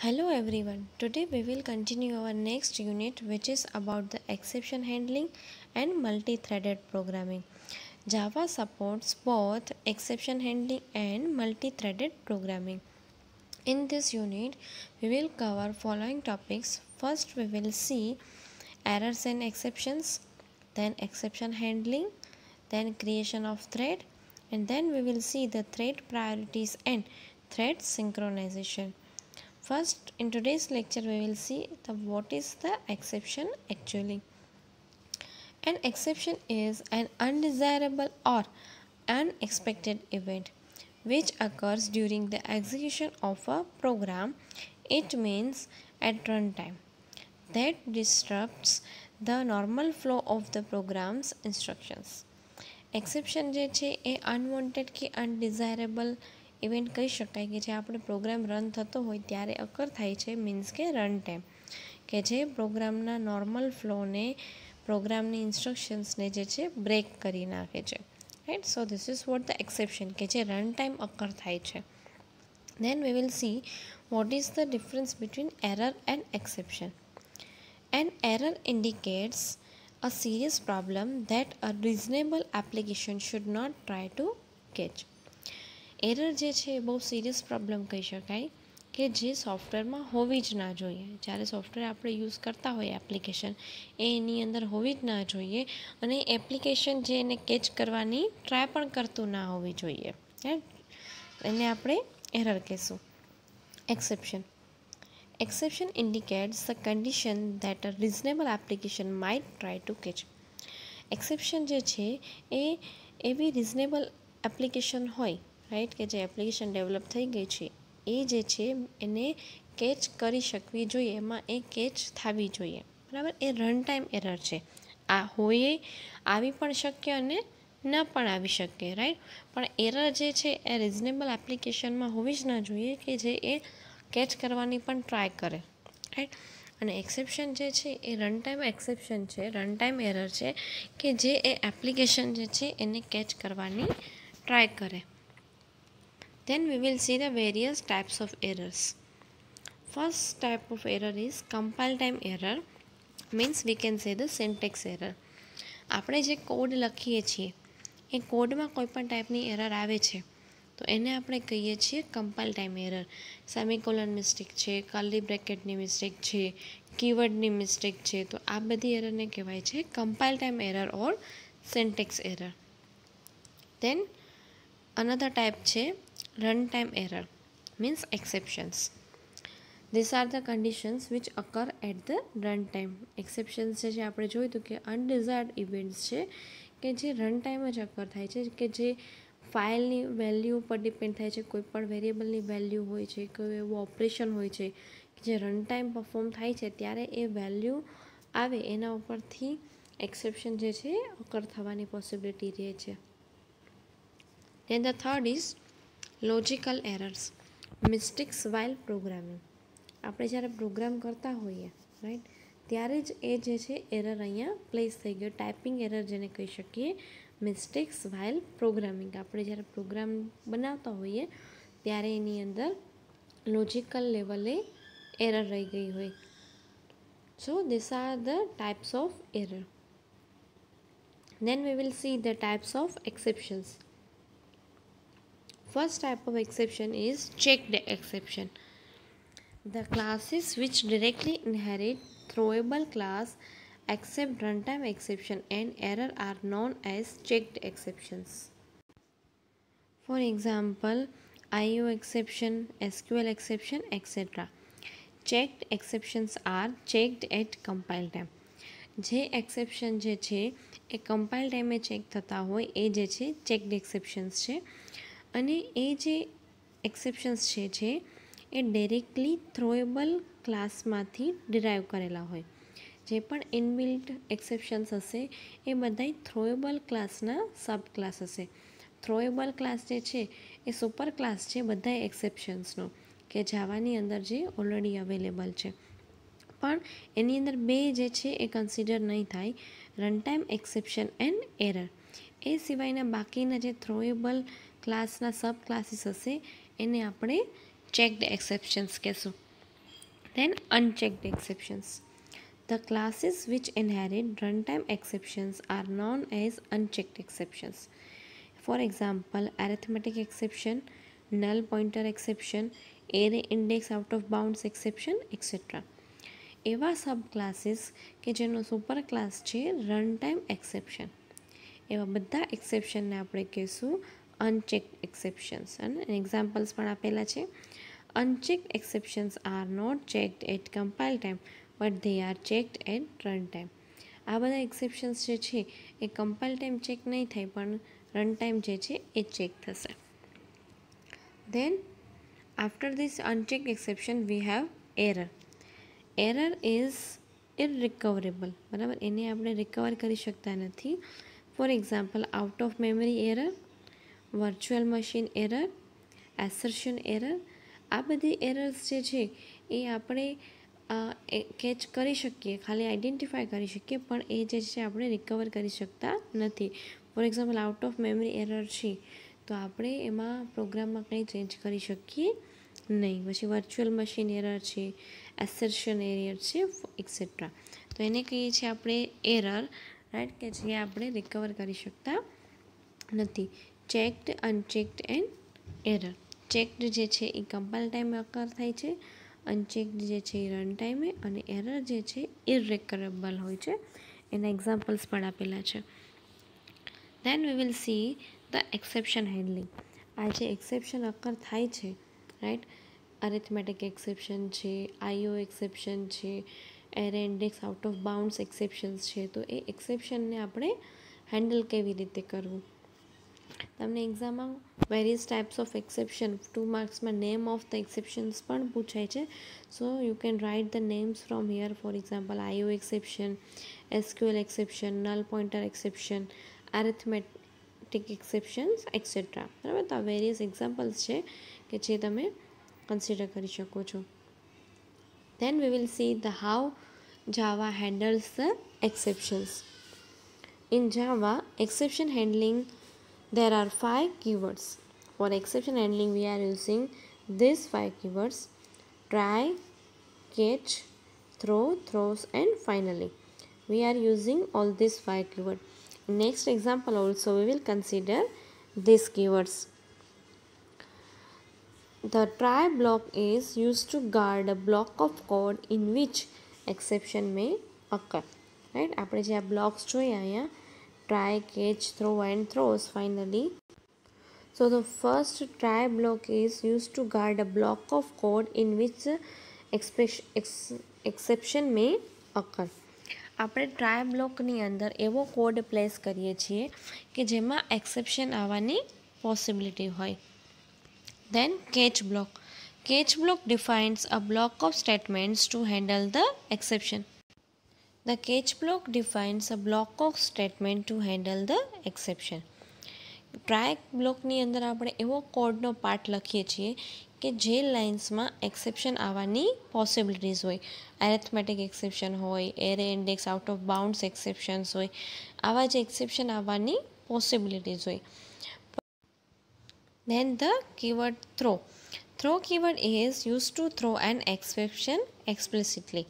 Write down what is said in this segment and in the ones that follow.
Hello everyone. Today we will continue our next unit which is about the exception handling and multi-threaded programming. Java supports both exception handling and multi-threaded programming. In this unit we will cover following topics. First we will see errors and exceptions, then exception handling, then creation of thread, and then we will see the thread priorities and thread synchronization. First, in today's lecture, we will see what is the exception actually. An exception is an undesirable or unexpected event which occurs during the execution of a program. It means at runtime that disrupts the normal flow of the program's instructions. Exception જે છે એ unwanted કે અનડિઝાયરેબલ event કહી શકાય કે જે આપણે program run થતો હોય ત્યારે અકર થાય છે મીન્સ કે રન ટાઈમ કે જે પ્રોગ્રામના નોર્મલ ફ્લોને પ્રોગ્રામની ઇન્સ્ટ્રક્શન્સને જે છે બ્રેક કરી નાખે છે right. So this is what the exception કે જે રન ટાઈમ અકર થાય છે. Then we will see what is the difference between error and exception. An error indicates a serious problem that a reasonable application should not try to catch. Error જે છે એ બહુ serious problem કહી શકાય કે જે સોફ્ટવેરમાં હોવી જ ના જોઈએ. જ્યારે સોફ્ટવેર આપણે યુઝ કરતા હોઈએ એપ્લિકેશન એ એની અંદર હોવી જ ના જોઈએ અને એપ્લિકેશન જે એને કેચ કરવાની ટ્રાય પણ કરતું ના હોવી જોઈએ. એને આપણે એરર કહેશું. Exception. Exception indicates the condition that a reasonable application might try to catch. Exception જે છે એ એવી રિઝનેબલ એપ્લિકેશન હોય રાઈટ કે જે એપ્લિકેશન ડેવલપ થઈ ગઈ છે એ જે છે એને કેચ કરી શકવી જોઈએ, એમાં એ કેચ થવી જોઈએ બરાબર. એ રન ટાઈમ એરર છે. આ હોય આવી પણ શક્ય અને ન પણ આવી શકે રાઈટ. પણ એરર જે છે એ રિઝનેબલ એપ્લિકેશનમાં હોવી જ ના જોઈએ કે જે એ કેચ કરવાની પણ ટ્રાય કરે રાઈટ. અને એક્સેપ્શન જે છે એ રન ટાઈમ એક્સેપ્શન છે, રન ટાઈમ એરર છે કે જે એ એપ્લિકેશન જે છે એને કેચ કરવાની ટ્રાય કરે. Then we will see the various types of errors. First type of error is compile time error, means we can say the syntax error. આપણે જે કોડ લખીએ છીએ એ કોડમાં કોઈ પણ ટાઈપની એરર આવે છે તો એને આપણે કહીએ છીએ compile time error. Semicolon mistake છે, કર્લી બ્રેકેટની મિસ્ટેક છે, કીવર્ડની મિસ્ટેક છે, તો આ બધી એરરને કહેવાય છે compile time error or syntax error. Then another type છે run time error means exceptions. These are the conditions which occur at the run time. Exceptions જે આપણે જોયું હતું કે અનડિઝાયર્ડ ઇવેન્ટ્સ છે કે જે રન ટાઈમ જ અકર થાય છે કે જે ફાઇલની વેલ્યુ પર ડિપેન્ડ થાય છે. કોઈ પણ વેરિયેબલની વેલ્યુ હોય છે, કોઈ એવું ઓપરેશન હોય છે જે રન ટાઈમ પરફોર્મ થાય છે ત્યારે એ વેલ્યુ આવે એના ઉપરથી એક્સેપ્શન જે છે અકર થવાની પોસિબિલિટી રહે છે. Then the third is logical errors, mistakes while programming. આપણે જ્યારે પ્રોગ્રામ કરતા હોઈએ રાઈટ ત્યારે જ એ જે છે એરર અહીંયા પ્લેસ થઈ ગયો. ટાઈપિંગ એરર જેને કહી શકીએ, મિસ્ટેક્સ વાઇલ પ્રોગ્રામિંગ. આપણે જ્યારે પ્રોગ્રામ બનાવતા હોઈએ ત્યારે એની અંદર લોજિકલ લેવલે એરર રહી ગઈ હોય. So this are the types of error. Then we will see the types of exceptions. First type of exception is checked exception. The classes which directly inherit throwable class accept runtime exception and error are known as checked exceptions. For example, IO exception, SQL exception, etc. Checked exceptions are checked at compile time. જે exception જે છે એ compile ટાઈમે check થતા હોય એ જે છે checked exceptions છે. અને એ જે એક્સેપ્શન્સ છે એ ડાયરેક્ટલી થ્રોએબલ ક્લાસમાંથી ડિરાઈવ કરેલા હોય. જે પણ ઇનબિલ્ટ એક્સેપ્શન્સ હશે એ બધાય થ્રોએબલ ક્લાસના સબ ક્લાસ હશે. થ્રોએબલ ક્લાસ જે છે એ સુપર ક્લાસ છે બધા એક્સેપ્શન્સનો કે જાવાની અંદર જે ઓલરેડી અવેલેબલ છે. પણ એની અંદર બે જે છે એ કન્સિડર નહીં થાય, run time exception and error. એ સિવાયના બાકીના જે થ્રોએબલ ક્લાસના સબ ક્લાસીસ હશે એને આપણે ચેકડ એક્સેપ્શન્સ કહેશું. Then unchecked exceptions. The classes which inherit runtime exceptions are known as unchecked exceptions. For example, arithmetic exception, null pointer exception, array index out of bounds exception, etc. એવા સબ classes કે જેનો super class છે run time exception, એવા બધા એક્સેપ્શનને આપણે કહીશું અનચેક્ડ exceptions. અને examples પણ આપેલા છે. Unchecked exceptions are not checked at compile time but they are checked at run time. આ બધા એક્સેપ્શન્સ જે છે એ કમ્પાઇલ ટાઈમ ચેક નહીં થાય પણ રન ટાઈમ જે છે એ ચેક થશે. Then after this unchecked exception we have error. Error is irrecoverable, બરાબર, એને આપણે રિકવર કરી શકતા નથી. For example, out of memory error, virtual machine error, assertion error. આ બધી એરર્સ જે છે એ આપણે કેચ કરી શકીએ, ખાલી આઈડેન્ટિફાય કરી શકીએ, પણ એ જે છે આપણે રિકવર કરી શકતા નથી. For example, out of memory error છે તો આપણે એમાં પ્રોગ્રામમાં કંઈ ચેન્જ કરી શકીએ નહીં. પછી વર્ચ્યુઅલ મશીન એરર છે, એસર્શન એરર છે, એક્સેટ્રા. તો એને કહીએ છીએ આપણે એરર, રાઈટ, કે જે આપણે રિકવર કરી શકતા નથી. Checked, unchecked and error. Checked જે છે એ કમ્પાઇલ ટાઈમે અકર થાય છે, અનચેકડ જે છે એ રન ટાઈમે, અને એરર જે છે ઇરરિકવરેબલ હોય છે. એના એક્ઝામ્પલ્સ પણ આપેલા છે. Then we will see the exception handling. આ જે એક્સેપ્શન અકર થાય છે, રાઈટ, અરિથમેટિક એક્સેપ્શન છે, આઈઓ એક્સેપ્શન છે, array index out of bounds exceptions છે, તો એ એક્સેપ્શનને આપણે હેન્ડલ કેવી રીતે કરવું. તમને એક્ઝામમાં વેરિયસ ટાઈપ્સ ઓફ એક્સેપ્શન 2 માર્ક્સમાં નેમ ઓફ ધ એક્સેપ્શન્સ પણ પૂછાય છે. So you can write the names from here. For example, IO exception, SQL exception, null pointer exception, arithmetic exceptions, etc. બરાબર, તો આ વેરિયસ એક્ઝામ્પલ્સ છે કે જે તમે કન્સિડર કરી શકો છો. Then we will see the how Java handles the exceptions. In Java exception handling there are 5 keywords. For exception handling we are using these 5 keywords: try, catch, throw, throws and finally. We are using all these 5 keywords. In next example also we will consider these keywords. The try block is used to guard a block of code in which exception may occur. Right? આપણે જે આ blocks જોઈએ અહીંયા, try, catch, throw and throws finally. So the first try block is used to guard a block of code in which the exception may occur. આપણે try બ્લોકની અંદર એવો code place કરીએ છીએ કે જેમાં એક્સેપ્શન આવવાની પોસિબિલિટી હોય. Then catch block. Catch block defines a block of statements to handle the exception. The catch block defines a block of statement to handle the exception. Try બ્લોકની અંદર આપણે એવો કોડનો પાર્ટ લખીએ છીએ કે જે લાઇન્સમાં એક્સેપ્શન આવવાની પોસિબિલિટીઝ હોય. એરેથમેટિક એક્સેપ્શન હોય, array index out of bounds exceptions હોય, આવા જે એક્સેપ્શન આવવાની પોસિબિલિટીઝ હોય. Then the keyword throw. Throw keyword is used to throw an exception explicitly.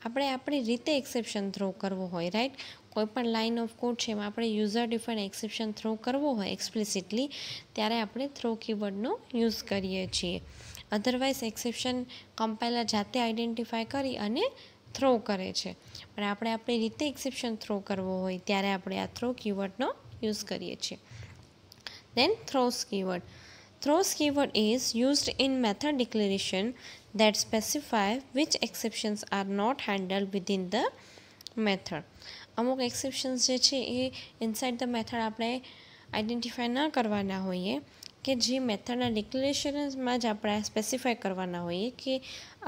આપણે આપણી રીતે એક્સેપ્શન થ્રો કરવો હોય, રાઈટ. કોઈ પણ લાઇન ઓફ કોડ છે એમાં આપણે યુઝર ડિફાઇન એક્સેપ્શન થ્રો કરવો હોય એક્સપ્લિસિટલી, ત્યારે આપણે થ્રો કીવર્ડનો યુઝ કરીએ છીએ. અધરવાઇઝ એક્સેપ્શન કમ્પાઇલર જાતે આઈડેન્ટિફાય કરી અને થ્રો કરે છે, પણ આપણે આપણી રીતે એક્સેપ્શન થ્રો કરવો હોય ત્યારે આપણે આ થ્રો કીવર્ડનો યુઝ કરીએ છીએ. Then throws keyword. Throws keyword is used in method declaration that specify which exceptions are not handled within the method. અમુક એક્સેપ્શન્સ જે છે એ ઇનસાઇડ ધ મેથડ આપણે આઈડેન્ટિફાય ન કરવાના હોઈએ, કે જે મેથડના ડિક્લેરેશનમાં જ આપણે સ્પેસિફાય કરવાના હોઈએ, કે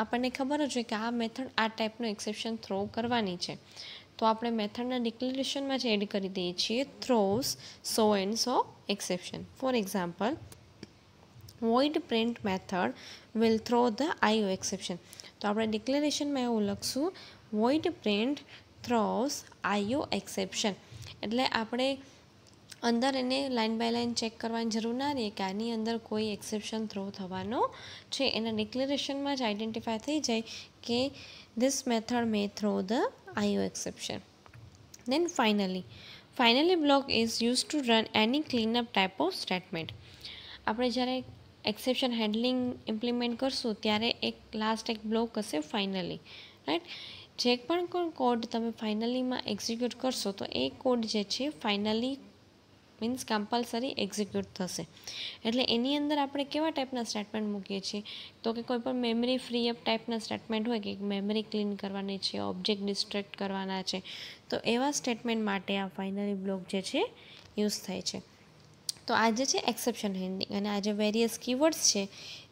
આપણને ખબર જ હોય કે આ મેથડ આ ટાઈપનું એક્સેપ્શન થ્રો કરવાની છે, તો આપણે મેથડના ડિક્લેરેશનમાં જ એડ કરી દઈએ છીએ throws so and so exception. For example, void print method will throw the IO exception. તો આપણે ડિક્લેરેશનમાં એવું લખશું, void print throws IO exception. એટલે આપણે અંદર એને લાઇન બાય લાઇન ચેક કરવાની જરૂર ના રહે કે આની અંદર કોઈ એક્સેપ્શન થ્રો થવાનો છે. એના ડિક્લેરેશનમાં જ આઈડેન્ટિફાય થઈ જાય કે this method May throw the IO exception. Then finally block is used to run any cleanup type of statement. આપણે જ્યારે એક્સેપ્શન હેન્ડલિંગ ઇમ્પ્લિમેન્ટ કરશું ત્યારે એક બ્લોક હશે ફાઇનલી, રાઈટ. જે પણ કોડ તમે ફાઇનલીમાં એક્ઝિક્યુટ કરશો તો એ કોડ જે છે ફાઇનલી મીન્સ કમ્પલસરી એક્ઝિક્યુટ થશે. એટલે એની અંદર આપણે કેવા ટાઈપના સ્ટેટમેન્ટ મૂકીએ છીએ તો કે કોઈ પણ મેમરી ફ્રી અપ ટાઈપના સ્ટેટમેન્ટ હોય કે મેમરી ક્લીન કરવાની છે, ઓબ્જેક્ટ ડિસ્ટ્રેક્ટ કરવાના છે, તો એવા સ્ટેટમેન્ટ માટે આ ફાઇનલી બ્લોક જે છે યુઝ થાય છે. તો આ જે છે એક્સેપ્શન હેન્ડલિંગ, અને આ જે વેરિયસ કીવર્ડ્સ છે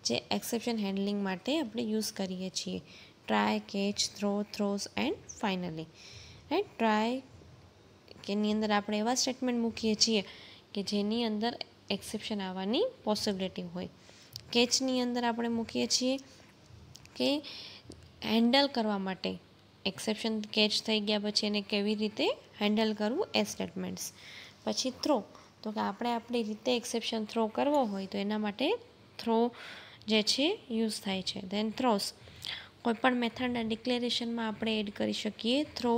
જે એક્સેપ્શન હેન્ડલિંગ માટે આપણે યુઝ કરીએ છીએ. Try, catch, throw, throws and finally, right. Try કે એની અંદર આપણે એવા સ્ટેટમેન્ટ મૂકીએ છીએ કે જેની અંદર એક્સેપ્શન આવવાની પોસિબિલિટી હોય. કેચની અંદર આપણે મૂકીએ છીએ કે હેન્ડલ કરવા માટે એક્સેપ્શન કેચ થઈ ગયા પછી એને કેવી રીતે હેન્ડલ કરવું એ સ્ટેટમેન્ટ્સ. પછી થ્રો, તો કે આપણે આપણી રીતે એક્સેપ્શન થ્રો કરવો હોય તો એના માટે થ્રો જે છે યુઝ થાય છે. ધેન થ્રોઝ, કોઈપણ મેથડના ડિક્લેરેશનમાં આપણે એડ કરી શકીએ throw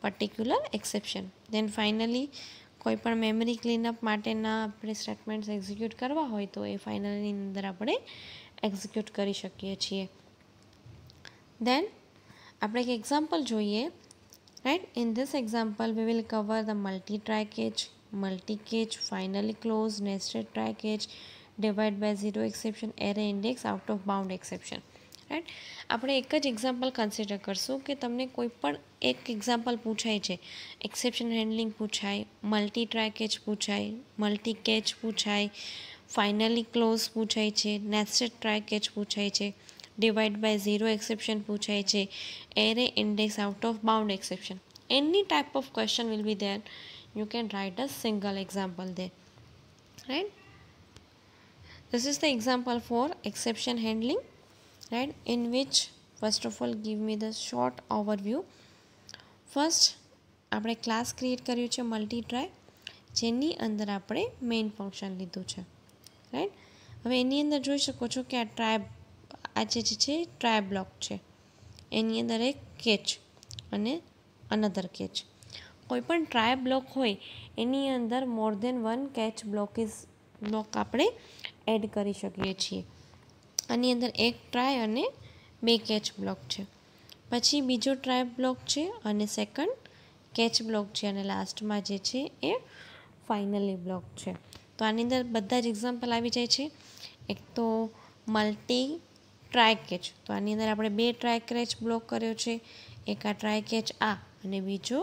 particular exception. Then finally કોઈપણ મેમરી ક્લીનઅપ માટેના આપણે સ્ટેટમેન્ટ્સ એક્ઝિક્યુટ કરવા હોય તો એ ફાઇનલીની અંદર આપણે એક્ઝિક્યુટ કરી શકીએ છીએ. ધેન આપણે એક એક્ઝામ્પલ જોઈએ, right. In this example we will cover the multi try catch, multi catch, finally clause, nested try catch, divide by zero exception, array index, out of bound exception, right. આપણે એક જ example consider કરશું કે તમને કોઈ પણ એક example પૂછાય છે, એક્સેપ્શન હેન્ડલિંગ પૂછાય, મલ્ટી ટ્રાય કેચ પૂછાય, મલ્ટી કેચ પૂછાય, ફાઇનલી ક્લોઝ પૂછાય છે, નેસ્ટેડ ટ્રાય કેચ પૂછાય છે, ડિવાઇડ બાય ઝીરો એક્સેપ્શન પૂછાય છે, array index, out of bound exception. Any type of question will be there, you can write a single example there, right. This is the example for exception handling, right, in which first of all give me the short overview. First આપણે class create કર્યું છે multi try, જેની અંદર આપણે main function લીધું છે, right. હવે એની અંદર જોઈ શકો છો કે આ જે છે ટ્રાય બ્લોક છે, એની અંદર એક કેચ અને અનધર કેચ. કોઈ પણ ટ્રાય બ્લોક હોય એની અંદર મોર દેન વન કેચ બ્લોક આપણે એડ કરી શકીએ છીએ. આની અંદર એક ટ્રાય અને બે કેચ બ્લોક છે, પછી બીજો ટ્રાય બ્લોક છે અને સેકન્ડ કેચ બ્લોક છે, અને લાસ્ટમાં જે છે એ ફાઇનલી બ્લોક છે. તો આની અંદર બધા જ એક્ઝામ્પલ આવી જાય છે. એક તો મલ્ટી ટ્રાય કેચ, તો આની અંદર આપણે બે ટ્રાય કેચ બ્લોક કર્યો છે, એક આ ટ્રાય કેચ આ અને બીજો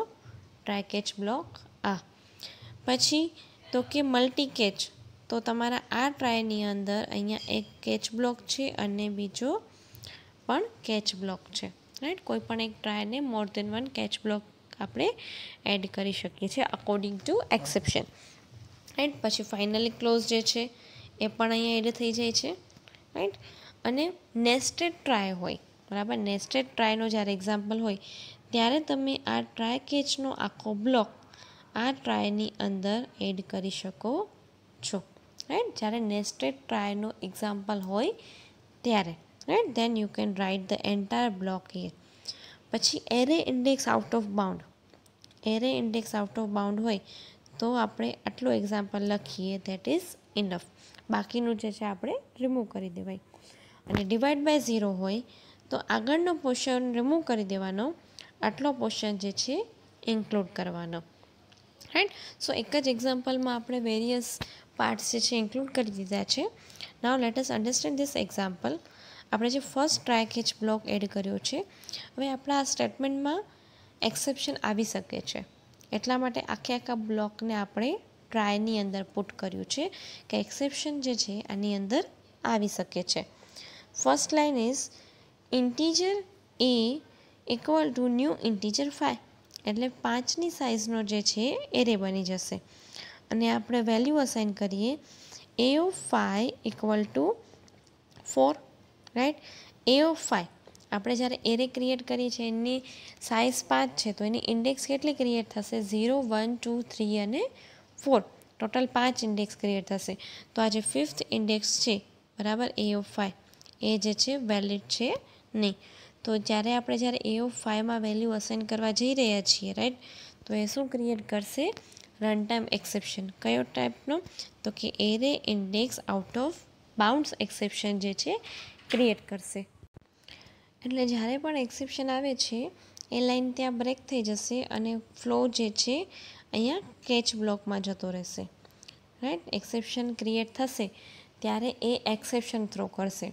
ટ્રાય કેચ બ્લોક આ. પછી તો કે મલ્ટી કેચ, તો તમારા આ ટ્રાયની અંદર અહીંયા એક કેચ બ્લોક છે અને બીજો પણ કેચ બ્લોક છે, રાઈટ. કોઈ પણ એક ટ્રાયને મોર દેન વન કેચ બ્લોક આપણે એડ કરી શકીએ છીએ અકોર્ડિંગ ટુ એક્સેપ્શન, રાઈટ. પછી ફાઇનલી ક્લોઝ જે છે એ પણ અહીંયા એડ થઈ જાય છે, રાઈટ. અને નેસ્ટેડ ટ્રાય હોય, બરાબર. નેસ્ટેડ ટ્રાયનો જ્યારે એક્ઝામ્પલ હોય ત્યારે તમે આ ટ્રાય કેચનો આખો બ્લોક આ ટ્રાયની અંદર એડ કરી શકો છો, રાઈટ. જ્યારે નેસ્ટેડ ટ્રાયનો એક્ઝામ્પલ હોય ત્યારે, right. Then you can write the entire block here. પછી array index out of bound, array index out of bound હોય તો આપણે આટલું એક્ઝામ્પલ લખીએ ધેટ ઇઝ ઇનફ. બાકીનું જે છે આપણે રિમૂવ કરી દેવાય. અને ડિવાઇડ બાય ઝીરો હોય તો આગળનો પોર્શન રિમૂવ કરી દેવાનો, આટલો પોર્શન જે છે ઇન્ક્લુડ કરવાનો, રાઈટ. સો એક જ એક્ઝામ્પલમાં આપણે વેરિયસ પાર્ટ્સ જે છે ઇન્ક્લુડ કરી દીધા છે. Now let us understand this example. આપણે જે first try catch block add કર્યો છે, હવે આપણા આ સ્ટેટમેન્ટમાં એક્સેપ્શન આવી શકે છે, એટલા માટે આખા બ્લોકને આપણે ટ્રાયની અંદર પુટ કર્યું છે કે એક્સેપ્શન જે છે આની અંદર આવી શકે છે. First line is integer A equal to new integer 5, એટલે 5ની સાઇઝનો જે છે એરે બની જશે. અને આપણે વેલ્યુ અસાઇન કરીએ a of 5 equal to 4, right. A of 5 આપણે જ્યારે એરે ક્રિએટ કરીએ છીએ એની સાઇઝ 5 છે તો એની ઇન્ડેક્સ કેટલી ક્રિએટ થશે? 0, 1, 2, 3 અને 4. ટોટલ 5 ઇન્ડેક્સ ક્રિએટ થશે. તો આ જે 5th ઇન્ડેક્સ છે બરાબર a of 5 એ જે છે વેલિડ છે નહીં. તો જ્યારે a of 5માં વેલ્યુ અસાઇન કરવા જઈ રહ્યા છીએ રાઈટ, તો એ શું ક્રિએટ કરશે? Run time exception. કયો ટાઈપનો? તો કે array index out of bounds exception જે છે ક્રિએટ કરશે. એટલે જ્યારે પણ એક્સેપ્શન આવે છે એ લાઈન ત્યાં બ્રેક થઈ જશે અને ફ્લો જે છે અહીંયા કેચ બ્લોકમાં જતો રહેશે રાઈટ. એક્સેપ્શન ક્રિએટ થશે ત્યારે એ એક્સેપ્શન થ્રો કરશે,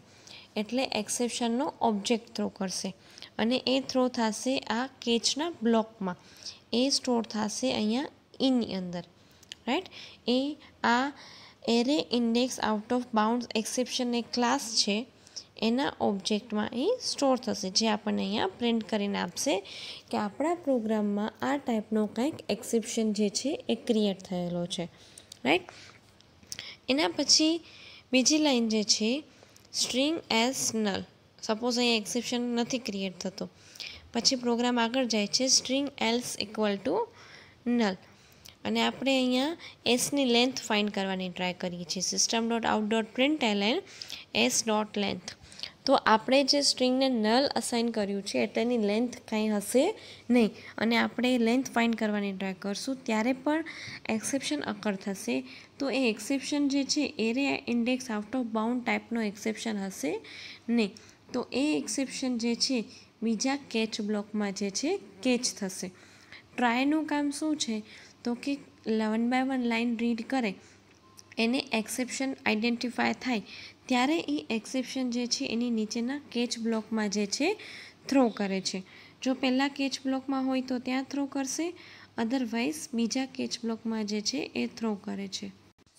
એટલે એક્સેપ્શનનો ઓબ્જેક્ટ થ્રો કરશે અને એ થ્રો થશે આ કેચના બ્લોકમાં, એ સ્ટોર થશે અહીંયા ઇની અંદર રાઈટ. એ આ array index out of bounds exception એક ક્લાસ છે એના ઓબ્જેક્ટમાં એ સ્ટોર થશે, જે આપણને અહીંયા પ્રિન્ટ કરીને આપશે કે આપણા પ્રોગ્રામમાં આ ટાઈપનો કંઈક એક્સેપ્શન જે છે એ ક્રિએટ થયેલો છે રાઈટ. એના પછી બીજી લાઈન જે છે સ્ટ્રિંગ એઝ નલ. સપોઝ અહીંયા એક્સેપ્શન નથી ક્રિએટ થતો, પછી પ્રોગ્રામ આગળ જાય છે string else equal to null, અને આપણે અહીંયા એસની લેન્થ ફાઇન્ડ કરવાની ટ્રાય કરીએ છીએ. System dot out dot print LN S dot length. તો આપણે જે સ્ટ્રિંગને નલ અસાઇન કર્યું છે એટલે એની લેન્થ કાંઈ હશે નહીં, અને આપણે લેન્થ ફાઇન્ડ કરવાની ટ્રાય કરશું ત્યારે પણ એક્સેપ્શન અકર થશે. તો એ એક્સેપ્શન જે છે array index out of bound ટાઈપનો એક્સેપ્શન હશે નહીં. તો એ એક્સેપ્શન જે છે બીજા કેચ બ્લોકમાં જે છે કેચ થશે. ટ્રાયનું કામ શું છે? તો કે 1 by 1 લાઇન રીડ કરે, એને એક્સેપ્શન આઈડેન્ટિફાય થાય ત્યારે એ એક્સેપ્શન જે છે એની નીચેના કેચ બ્લોકમાં જે છે થ્રો કરે છે. જો પહેલાં કેચ બ્લોકમાં હોય તો ત્યાં થ્રો કરશે, અધરવાઇઝ બીજા કેચ બ્લોકમાં જે છે એ થ્રો કરે છે.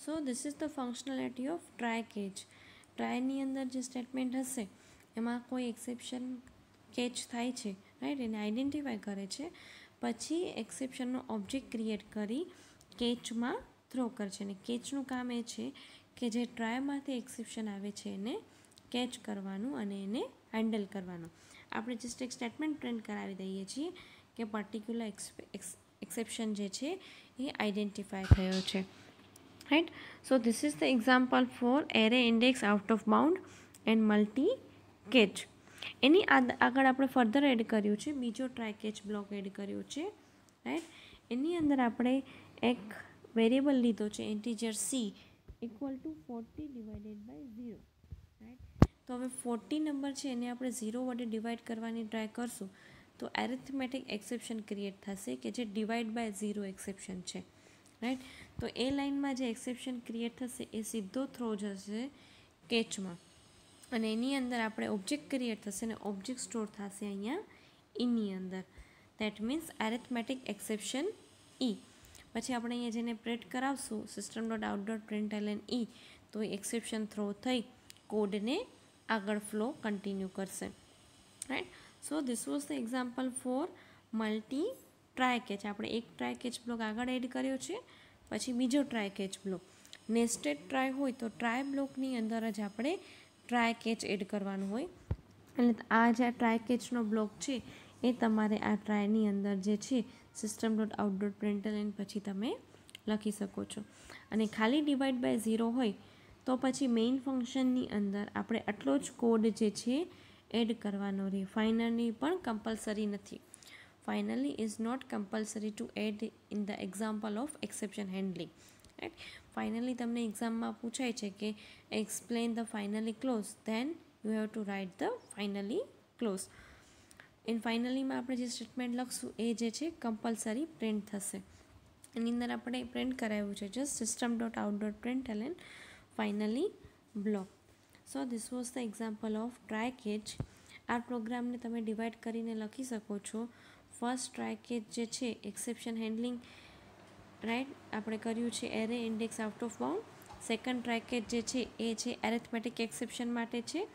So this is the functionality of try catch. ટ્રાયની અંદર જે સ્ટેટમેન્ટ હશે એમાં કોઈ એક્સેપ્શન કેચ થાય છે રાઈટ, એને આઈડેન્ટિફાય કરે છે, પછી એક્સેપ્શનનો ઓબ્જેક્ટ ક્રિએટ કરી કેચમાં થ્રો કરશે. અને કેચનું કામ એ છે કે જે ટ્રાયમાંથી એક્સેપ્શન આવે છે એને કેચ કરવાનું અને એને હેન્ડલ કરવાનું. આપણે જસ્ટ એક સ્ટેટમેન્ટ પ્રિન્ટ કરાવી દઈએ છીએ કે પર્ટિક્યુલર એક્સેપ્શન જે છે એ આઈડેન્ટિફાય થયો છે right. So this is the example for array index out of bound and multi catch. એની આગળ આપણે ફર્ધર એડ કર્યું છે બીજો ટ્રાય કેચ બ્લોક એડ કર્યો છે રાઈટ. એની અંદર આપણે એક વેરિયેબલ લીધો છે integer C equal to 40 divided by 0 right. તો હવે 40 નંબર છે એને આપણે 0 વડે ડિવાઈડ કરવાની ટ્રાય કરશું તો એરિથમેટિક એક્સેપ્શન ક્રિએટ થશે કે જે ડિવાઈડ બાય 0 એક્સેપ્શન છે રાઈટ. તો એ લાઇનમાં જે એક્સેપ્શન ક્રિએટ થશે એ સીધો થ્રો જશે કેચમાં, અને એની અંદર આપણે ઓબ્જેક્ટ ક્રિએટ થશે અને ઓબ્જેક્ટ સ્ટોર થશે અહીંયા ઇની અંદર. That means arithmetic exception e. પછી આપણે અહીંયા જેને પ્રિન્ટ કરાવશું system dot out dot print LN e, તો એ એક્સેપ્શન થ્રો થઈ કોડને આગળ ફ્લો કન્ટિન્યુ કરશે right. So this was the example for multi try catch. આપણે એક ટ્રાય કેચ બ્લોક આગળ એડ કર્યો છે, પછી બીજો try catch block. Nested try હોય તો ટ્રાય બ્લોકની અંદર જ આપણે ટ્રાય કેચ એડ કરવાનું હોય, અને આ જે ટ્રાય કેચનો બ્લોક છે એ તમારે આ ટ્રાયની અંદર જે છે system dot out dot println પછી તમે લખી શકો છો. અને ખાલી ડિવાઈડ બાય 0 હોય તો પછી મેઇન ફંક્શનની અંદર આપણે આટલો જ કોડ જે છે એડ કરવાનો રહે. ફાઇનલી પણ કમ્પલસરી નથી. Finally is not compulsory to add in the example of exception handling right. Finally તમને એક્ઝામમાં પૂછાય છે કે explain the finally clause, then you have to write the finally clause. In ફાઇનલીમાં આપણે જે સ્ટેટમેન્ટ લખશું એ જે છે કમ્પલસરી પ્રિન્ટ થશે. એની અંદર આપણે પ્રિન્ટ કરાવ્યું છે just system dot out dot print LN finally block. So this was the example of try catch. આ પ્રોગ્રામને તમે ડિવાઈડ કરીને લખી શકો છો. ફર્સ્ટ ટ્રાય કેચ જે છે એક્સેપ્શન હેન્ડલિંગ રાઈટ આપણે કર્યું છે array index out of bound. Second try catch જે છે એ છે એરિથમેટિક એક્સેપ્શન માટે છે.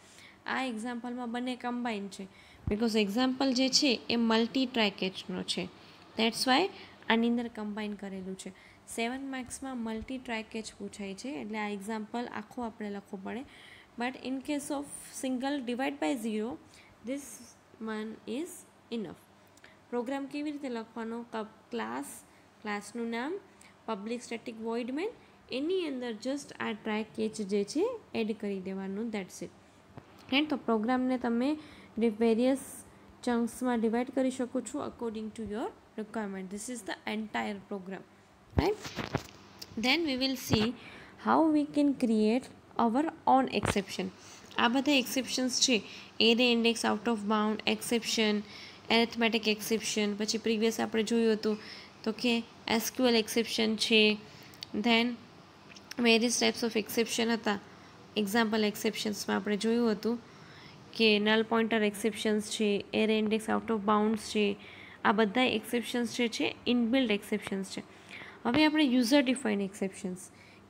આ એક્ઝામ્પલમાં બંને કમ્બાઈન છે બિકોઝ એક્ઝામ્પલ જે છે એ મલ્ટી ટ્રાય કેચનો છે, દેટ્સ વાય આની અંદર કમ્બાઈન કરેલું છે. 7 માર્ક્સમાં મલ્ટી ટ્રાય કેચ પૂછાય છે એટલે આ એક્ઝામ્પલ આખો આપણે લખવો પડે. But in case of single divide by 0 this one is enough. Program કેવી રીતે લખવાનો? ક્લાસનું નામ, પબ્લિક સ્ટેટિક વોઇડ મેન, એની અંદર જસ્ટ આ ટ્રાય કેચ જે છે એડ કરી દેવાનું, દેટ્સ ઇટ. રાઈટ, તો પ્રોગ્રામને તમે વેરિયસ ચંક્સમાં ડિવાઈડ કરી શકો છો according to your requirement. This is the entire program, right? Then we will see how we can create our own exception. આ બધા એક્સેપ્શન્સ છે, array index, out of bound exception, arithmetic exception, પછી previous આપણે જોયું હતું તો કે SQL exception છે, then various types of exception હતા. એક્ઝામ્પલ એક્સેપ્શન્સમાં આપણે જોયું હતું કે નલ પોઇન્ટર એક્સેપ્શન્સ છે, array index out of bounds છે. આ બધા એક્સેપ્શન્સ જે છે ઇનબિલ્ડ એક્સેપ્શન્સ છે. હવે આપણે યુઝર ડિફાઇન એક્સેપ્શન્સ,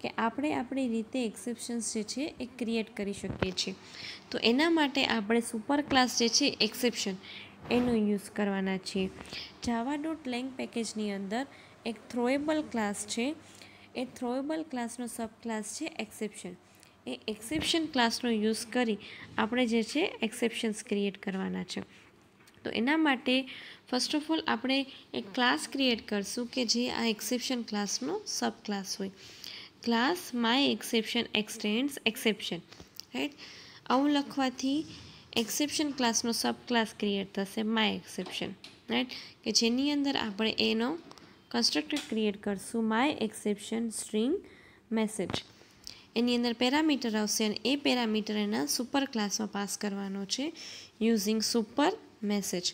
કે આપણે આપણી રીતે એક્સેપ્શન્સ જે છે એ ક્રિએટ કરી શકીએ છીએ. તો એના માટે આપણે સુપર ક્લાસ જે છે એક્સેપ્શન એનો યુઝ કરવાના છીએ. જાવા ડોટ લેંગ પેકેજની અંદર એક થ્રોએબલ ક્લાસ છે. એ થ્રોએબલ ક્લાસનો સબ ક્લાસ છે એક્સેપ્શન. એ એક્સેપ્શન ક્લાસનો યુઝ કરી આપણે જે છે એક્સેપ્શન્સ ક્રિએટ કરવાના છે. તો એના માટે ફર્સ્ટ ઓફ ઓલ આપણે એક ક્લાસ ક્રિએટ કરશું કે જે આ એક્સેપ્શન ક્લાસનો સબ ક્લાસ હોય. Class my exception extends exception, right. આવું લખવાથી એક્સેપ્શન ક્લાસનો સબ ક્લાસ ક્રિએટ થશે માય એક્સેપ્શન, રાઈટ, કે જેની અંદર આપણે એનો કન્સ્ટ્રક્ટર ક્રિએટ કરશું માય એક્સેપ્શન સ્ટ્રિંગ મેસેજ. એની અંદર પેરામીટર આવશે અને એ પેરામીટર એના સુપર ક્લાસમાં પાસ કરવાનો છે using super message.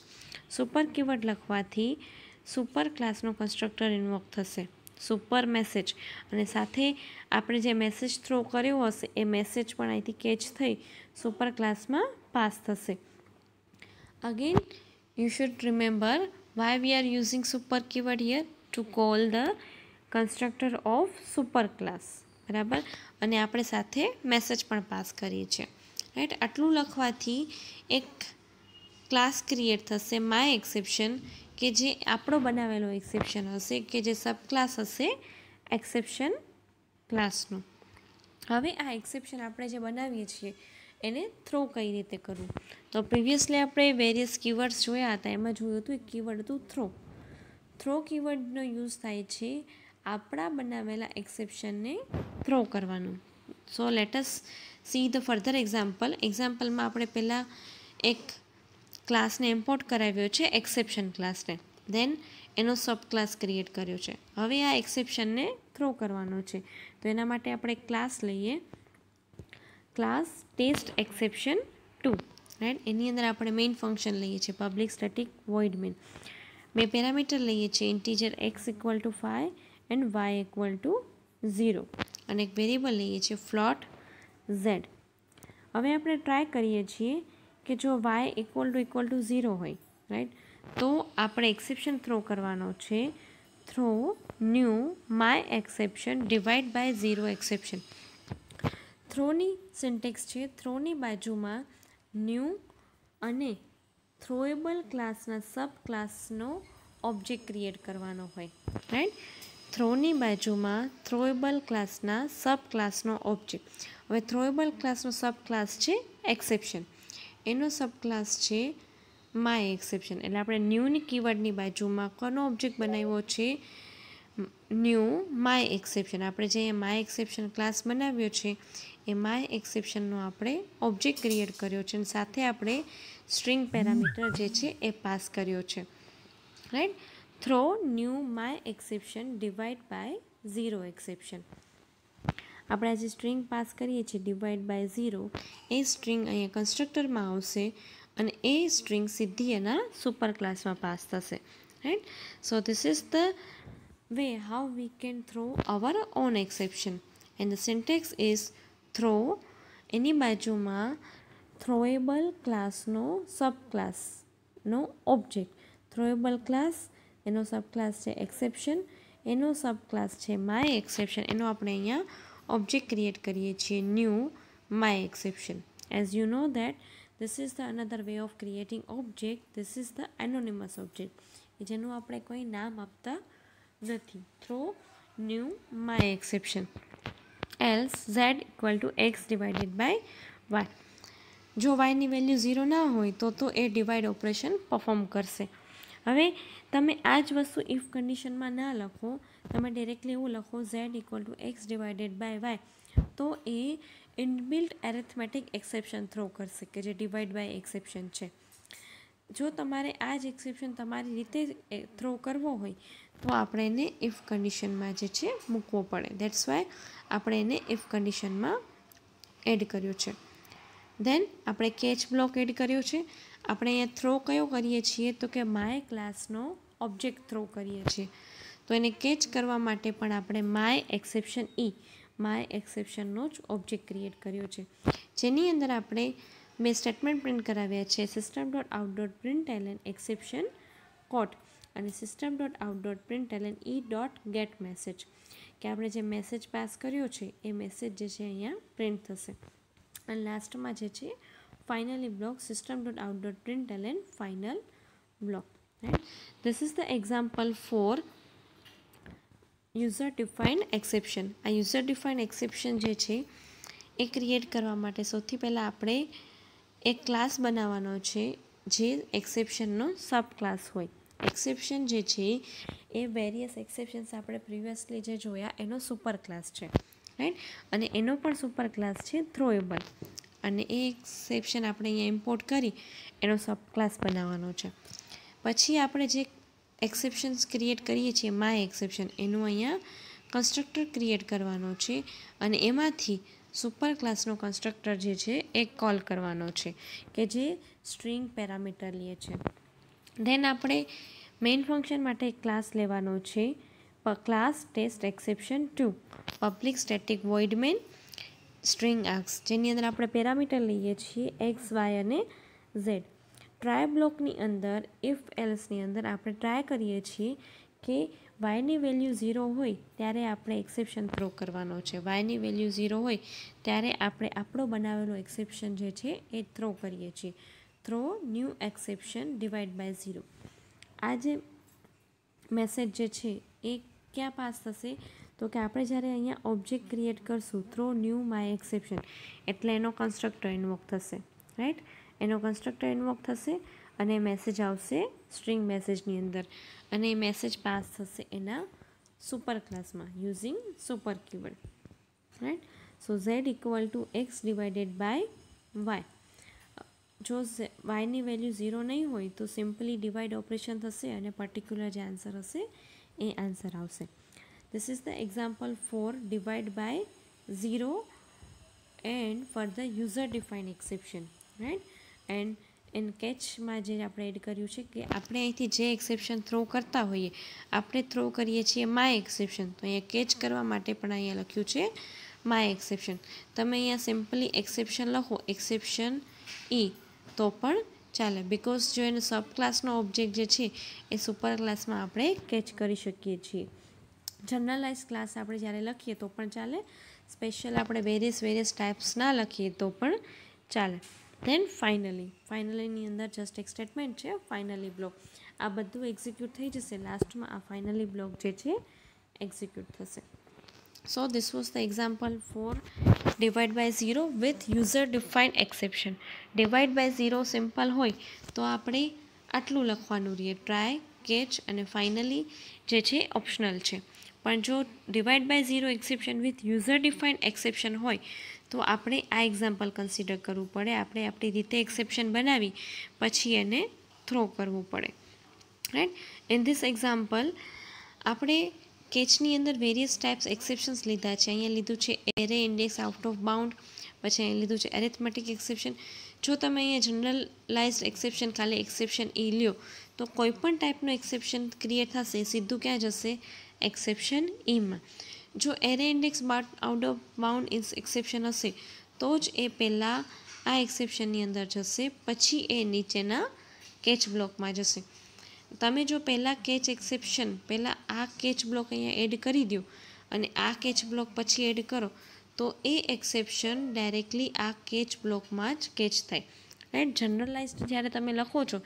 Super keyword લખવાથી સુપર ક્લાસનો કન્સ્ટ્રક્ટર ઇન્વોક થશે, સુપર મેસેજ, અને સાથે આપણે જે મેસેજ થ્રો કર્યો હશે એ મેસેજ પણ અહીંથી કેચ થઈ સુપર ક્લાસમાં પાસ થશે. Again you should remember why we are using super keyword here, to call the constructor of super class, બરાબર. અને આપણે સાથે મેસેજ પણ પાસ કરીએ છીએ, રાઈટ. આટલું લખવાથી એક ક્લાસ ક્રિએટ થશે માય એક્સેપ્શન, કે જે આપણો બનાવેલો એક્સેપ્શન હશે, કે જે સબ ક્લાસ હશે એક્સેપ્શન ક્લાસનું. હવે આ એક્સેપ્શન આપણે જે બનાવીએ છીએ એને થ્રો કઈ રીતે કરવું, તો પ્રિવિયસલી આપણે વેરિયસ કીવર્ડ્સ જોયા હતા. એમાં જોયું હતું એક કીવર્ડ હતું થ્રો. થ્રો કીવર્ડનો યુઝ થાય છે આપણા બનાવેલા એક્સેપ્શનને થ્રો કરવાનું. So let us see the further example. એક્ઝામ્પલમાં આપણે પહેલાં એક ક્લાસને ઇમ્પોર્ટ કરાવ્યો છે એક્સેપ્શન ક્લાસને, દેન એનો સબ ક્લાસ ક્રિએટ કર્યો છે. હવે આ એક્સેપ્શનને થ્રો કરવાનો છે. તો એના માટે આપણે ક્લાસ લઈએ, ક્લાસ ટેસ્ટ એક્સેપ્શન 2, રાઈટ. એની અંદર આપણે મેઇન ફંક્શન લઈએ છીએ પબ્લિક સ્ટેટિક વોઇડ મેન. બે પેરામીટર લઈએ છીએ, integer x equal to 5 and y equal to 0, અને એક વેરિયેબલ લઈએ છીએ ફ્લોટ z. હવે આપણે ટ્રાય કરીએ છીએ કે જો y ઇક્વલ ટુ 0 હોય, રાઈટ, તો આપણે એક્સેપ્શન થ્રો કરવાનો છે. Throw new my exception divide by 0 exception. થ્રોની સિન્ટેક્સ છે, થ્રોની બાજુમાં ન્યૂ અને થ્રોએબલ ક્લાસના સબ ક્લાસનો ઓબ્જેક્ટ ક્રિએટ કરવાનો હોય, રાઈટ. થ્રોની બાજુમાં થ્રોએબલ ક્લાસના સબ ક્લાસનો ઓબ્જેક્ટ. હવે થ્રોએબલ ક્લાસનો સબ ક્લાસ છે એક્સેપ્શન, એનો સબ ક્લાસ છે માય એક્સેપ્શન. એટલે આપણે ન્યૂની કીવર્ડની બાજુમાં કોનો ઓબ્જેક્ટ બનાવ્યો છે, ન્યૂ માય એક્સેપ્શન. આપણે જે માય એક્સેપ્શન ક્લાસ બનાવ્યો છે એ માય એક્સેપ્શનનો આપણે ઓબ્જેક્ટ ક્રિએટ કર્યો છે, અને સાથે આપણે સ્ટ્રિંગ પેરામીટર જે છે એ પાસ કર્યો છે, right. Throw new my exception divide by 0 exception. આપણે આજે સ્ટ્રિંગ પાસ કરીએ છીએ ડિવાઈડ બાય 0, એ સ્ટ્રિંગ અહીંયા કન્સ્ટ્રક્ટરમાં આવશે અને એ સ્ટ્રિંગ સીધી એના સુપર ક્લાસમાં પાસ થશે, right. So this is the way how we can throw our own exception, and the syntax is throw, એની બાજુમાં થ્રોએબલ ક્લાસનો સબ ક્લાસનો ઓબ્જેક્ટ. થ્રોએબલ ક્લાસ, એનો સબ ક્લાસ છે એક્સેપ્શન, એનો સબ ક્લાસ છે માય એક્સેપ્શન, એનો આપણે અહીંયા ઓબ્જેક્ટ ક્રિએટ કરીએ છીએ new my exception. As you know that this is the another way of creating object, this is the anonymous object, જેનું આપણે કોઈ નામ આપતા નથી. Throw new my exception else z equal to x divided by y. જો yની value 0 ના હોય તો એ ડિવાઈડ ઓપરેશન પરફોર્મ કરશે, હવે તમે આ જ વસ્તુ ઇફ કન્ડિશનમાં ના લખો, તમે ડાયરેક્ટલી એવું લખો z = x divided by y, તો એ ઇનબિલ્ટ એરેથમેટિક એક્સેપ્શન થ્રો કરશે કે જે ડિવાઇડ બાય એક્સેપ્શન છે. જો તમારે આ જ એક્સેપ્શન તમારી રીતે થ્રો કરવો હોય તો આપણે એને ઇફ કન્ડિશનમાં જે છે મૂકવો પડે. દેટ્સ વાય આપણે એને ઇફ કન્ડિશનમાં એડ કર્યો છે. દેન આપણે કેચ બ્લોક એડ કર્યો છે. આપણે અહીંયા થ્રો કયો કરીએ છીએ તો કે માય ક્લાસનો ઓબ્જેક્ટ થ્રો કરીએ છીએ. તો એને કેચ કરવા માટે પણ આપણે માય એક્સેપ્શનનો જ ઓબ્જેક્ટ ક્રિએટ કર્યો છે, જેની અંદર આપણે બે સ્ટેટમેન્ટ પ્રિન્ટ કરાવ્યા છે, system.out.println એક્સેપ્શન કોટ અને system.out.println કે આપણે જે મેસેજ પાસ કર્યો છે એ મેસેજ જે છે અહીંયા પ્રિન્ટ થશે. અને લાસ્ટમાં જે છે finally block system.out.println final block. Right, this is the example four user defined exception. આ યુઝર ડિફાઇન્ડ એક્સેપ્શન જે છે એ ક્રિએટ કરવા માટે સૌથી પહેલાં આપણે એક ક્લાસ બનાવવાનો છે જે એક્સેપ્શનનો સબ ક્લાસ હોય. એક્સેપ્શન જે છે એ વેરિયસ એક્સેપ્શન્સ આપણે પ્રિવિયસલી જે જોયા એનો સુપર ક્લાસ છે. રાઈટ, અને એનો પણ સુપર ક્લાસ છે થ્રોએબલ, અને એ એક્સેપ્શન આપણે અહીંયા ઇમ્પોર્ટ કરી એનો સબ ક્લાસ બનાવવાનો છે. પછી આપણે જે એક્સેપ્શન્સ ક્રિએટ કરીએ છીએ માય એક્સેપ્શન, એનું અહીંયા કન્સ્ટ્રક્ટર ક્રિએટ કરવાનો છે અને એમાંથી સુપર ક્લાસનો કન્સ્ટ્રક્ટર જે છે એ કોલ કરવાનો છે કે જે સ્ટ્રિંગ પેરામીટર લે છે. દેન આપણે મેઇન ફંક્શન માટે એક ક્લાસ લેવાનો છે, class test exception 2 public static void main string args, જેની અંદર આપણે પેરામીટર લઈએ છીએ x, y અને z. ટ્રાય બ્લોકની અંદર ઇફ એલ્સની અંદર આપણે ટ્રાય કરીએ છીએ કે વાયની વેલ્યુ 0 હોય ત્યારે આપણે એક્સેપ્શન થ્રો કરવાનો છે. વાયની વેલ્યુ 0 હોય ત્યારે આપણે આપણો બનાવેલો એક્સેપ્શન જે છે એ થ્રો કરીએ છીએ. Throw new exception divide by 0. આ જે મેસેજ જે છે એ ક્યાં પાસ થશે તો કે આપણે જ્યારે અહીંયા ઓબ્જેક્ટ ક્રિએટ કરશું થ્રો ન્યૂ માય એક્સેપ્શન, એટલે એનો કન્સ્ટ્રક્ટર ઇન્વોક થશે. રાઈટ, એનો કન્સ્ટ્રક્ટર ઇન્વોક થશે અને મેસેજ આવશે સ્ટ્રિંગ મેસેજની અંદર, અને એ મેસેજ પાસ થશે એના સુપર ક્લાસમાં using super keyword. Right, so z = x divided by y. જો વાયની વેલ્યુ 0 નહીં હોય તો સિમ્પલી ડિવાઇડ ઓપરેશન થશે અને પર્ટિક્યુલર જે આન્સર હશે એ આન્સર આવશે. This is the example for divide by 0 and for the user define exception. Right, and એન કેચમાં જે આપણે એડ કર્યું છે કે આપણે અહીંથી જે એક્સેપ્શન થ્રો કરતા હોઈએ, આપણે થ્રો કરીએ છીએ માય એક્સેપ્શન, તો અહીંયા કેચ કરવા માટે પણ અહીંયા લખ્યું છે માય એક્સેપ્શન. તમે અહીંયા સિમ્પલી એક્સેપ્શન લખો એક્સેપ્શન તો પણ ચાલે, બિકોઝ જો એનો સબ ક્લાસનો ઓબ્જેક્ટ જે છે એ સુપર ક્લાસમાં આપણે કેચ કરી શકીએ છીએ. જનરલાઇઝ ક્લાસ આપણે જ્યારે લખીએ તો પણ ચાલે, સ્પેશિયલ આપણે વેરિયસ ટાઈપ્સ ના લખીએ તો પણ ચાલે. દેન ફાઇનલીની અંદર જસ્ટ એક સ્ટેટમેન્ટ છે ફાઇનલી બ્લોક. આ બધું એક્ઝિક્યુટ થઈ જશે, લાસ્ટમાં આ ફાઇનલી બ્લોક જે છે એક્ઝિક્યુટ થશે. સો this was the example for divide by 0 with user defined exception. divide by 0 simple હોય તો આપણે આટલું લખવાનું રહીએ, ટ્રાય, કેચ અને ફાઇનલી જે છે ઓપ્શનલ છે. પણ જો divide by 0 exception with user defined exception હોય તો આપણે આ એક્ઝામ્પલ કન્સિડર કરવું પડે. આપણે આપણી રીતે એક્સેપ્શન બનાવી પછી એને થ્રો કરવું પડે. રાઈટ, ઇન ધીસ એક્ઝામ્પલ આપણે કેચની અંદર વેરિયસ ટાઈપ્સ એક્સેપ્શન્સ લીધા છે. અહીંયા લીધું છે array index out of bound, પછી અહીંયા લીધું છે એરેથમેટિક એક્સેપ્શન. જો તમે અહીંયા જનરલાઇઝડ એક્સેપ્શન ખાલી એક્સેપ્શન લ્યો તો કોઈ પણ ટાઈપનું એક્સેપ્શન ક્રિએટ થશે સીધું ક્યાં જશે એક્સેપ્શન માં. જો array index out of bound exception હશે તો જ એ પહેલાં આ એક્સેપ્શનની અંદર જશે, પછી એ નીચેના કેચ બ્લોકમાં જશે. તમે જો પહેલાં પહેલાં આ કેચ બ્લોક અહીંયા એડ કરી દો અને આ કેચ બ્લોક પછી એડ કરો તો એ એક્સેપ્શન ડાયરેક્ટલી આ કેચ બ્લોકમાં જ કેચ થાય. રાઈટ, જનરલાઇઝડ જ્યારે તમે લખો છો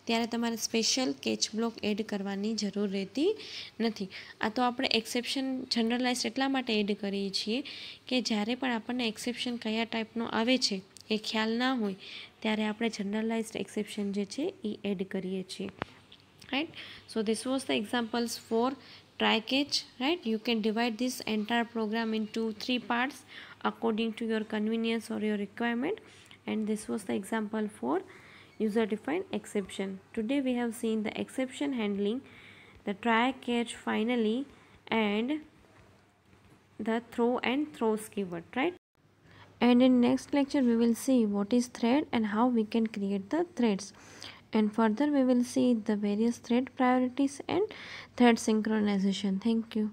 ત્યારે તમારે સ્પેશિયલ કેચ બ્લોક એડ કરવાની જરૂર રહેતી નથી. આ તો આપણે એક્સેપ્શન જનરલાઇઝડ એટલા માટે એડ કરીએ છીએ કે જ્યારે પણ આપણને એક્સેપ્શન કયા ટાઈપનો આવે છે એ ખ્યાલ ના હોય ત્યારે આપણે જનરલાઇઝડ એક્સેપ્શન જે છે એ એડ કરીએ છીએ. right? So this was the examples for try catch, right? You can divide this entire program into 3 parts according to your convenience or your requirement, and this was the example for user defined exception. Today we have seen the exception handling, the try catch finally, and the throw and throws keyword, right? And in next lecture we will see what is thread and how we can create the threads, and further we will see the various thread priorities and thread synchronization. Thank you.